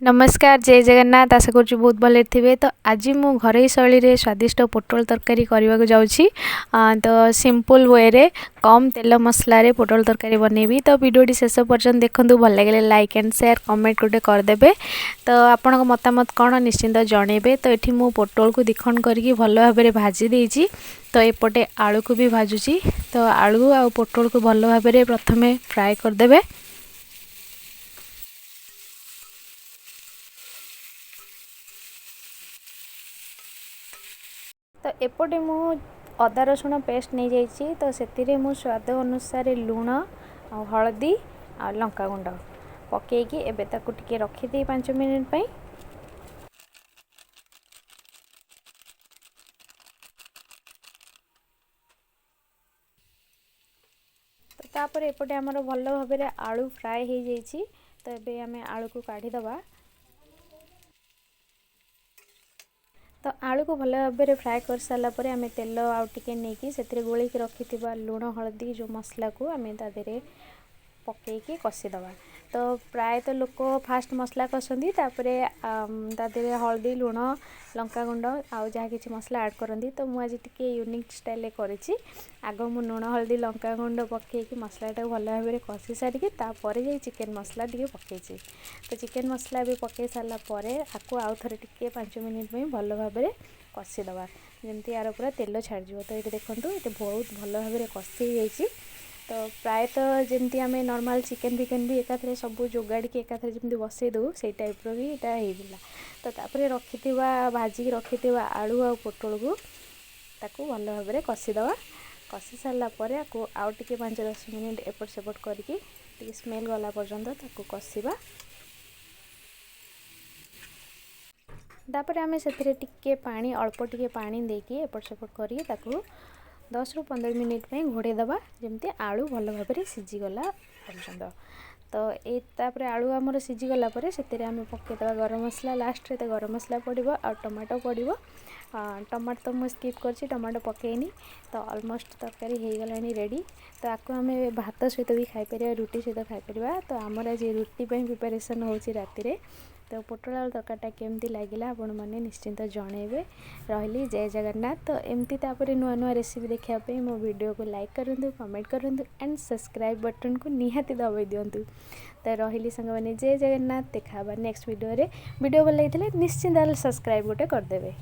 नमस्कार जय जगन्नाथ आशा करूँ बहुत भले थे। तो आज मु घरे शैली रे स्वादिष्ट पोटल तरकारी करने को जाऊँगी। तो सिंपल वे रे कम तेल मसला रे पोटल तरकारी बनैबी। तो वीडियो शेष पर्यंत देखूँ भल लगे लाइक एंड शेयर कमेंट गोटे करदे। तो आपण मतामत कौन निश्चिंत जनइबे। तो ये मु पोटल को दिखंड करके भल भाव में भाजी देइछि। तो एपटे आलू को भी भाजुची। तो आलू आ पोटल को भल भाव में प्रथमे फ्राए करदे। तो एपटे मु अदा रसुण पेस्ट नहीं जाइए। तो से मु स्वाद अनुसार लुण आ हलदी आ लंका गुंड पकईकी एबे ताकू टिके रखीदे 5 मिनिट पई। तो तापर एपटे आमर भल भाव में आलू फ्राए हो जाइए। तो एबे आमे आलू को काढ़ी दबा। तो आलू को भल भाव में फ्राए कर सारापर आम तेल आउ टिके नहीं से गोलिक रखि लुण हलदी जो मसला को आम तादे पकईकी कषिदबा। तो प्राय तो लोक फास्ट मसला कसती तादे हलदी लुण लंका गुंड आउ जहाँ किसी मसला ऐड करती। तो मुझे टिके यूनिक स्टाइल करी। आग मु लुण हलदी लंका गुंड पकईकी मसलाटा भल भाव में कषि सारिकी तापर जाई चिकेन मसला टिके पकईची। तो चिकेन मसला भी पकई सारापर आपको आउ थे टिके 5 मिनिट में भल भाव में कषिदबा जमी यार पूरा तेल छाड़ज। तो ये देखो ये बहुत भल भाव में कषि जाइए। तो प्रायतः जमती आम नॉर्मल चिकेन फिकेन भी एकाथरे सब जोगाड़ी के एकाथरे जमी बसई दो से टाइप भी यहाँ होगा। तो तापर रखि भाजिक रखि आलू आ पोटल को ताकू भल भाव में कषिदबा। कषि सारापर आपको आउ टे 5-10 मिनिट एपट सेपट करके स्मेल गला पर्यंत ताकू कषिबा। तापर आम से टिके पानी अल्प टिके पानी देकी एपट सेपट करके ताकू 10 ରୁ 15 मिनिट में घोड़े दबा जमती आलू भल भाव में सीझीगला पर्यंत। तो ये तापर आलू आमर सीझीगला से आम पकईदबा गरम मसला लास्ट रे। तो गरम मसला पड़ो आ टमाटो पड़ो। टमाटो तो मुझे स्किप कर टमाटो पकईनी। तो ऑलमोस्ट तरकारी हो गला रेडी। तो आपको आम भात सहित भी खाईपर रुटी सहित खाईपर। तो आमर आज रुटी प्रिपरेसन हो राति। तो पोटल आलू तरकारीटा केमती लगिला आपण मैंने निश्चिंत जनइबे। रही जय जगन्नाथ। तो एमती तापर नुआ नुआ रेसिपी देखापी मो वीडियो को लाइक करूँ कमेंट करूँ एंड सब्सक्राइब बटन को निहाती दबाई दिंतु। तो रही सांग मैंने जय जगन्नाथ। देखा नेक्स्ट वीडियो रे। वीडियो भल लगी निश्चिंत सब्सक्राइब गोटे करदे।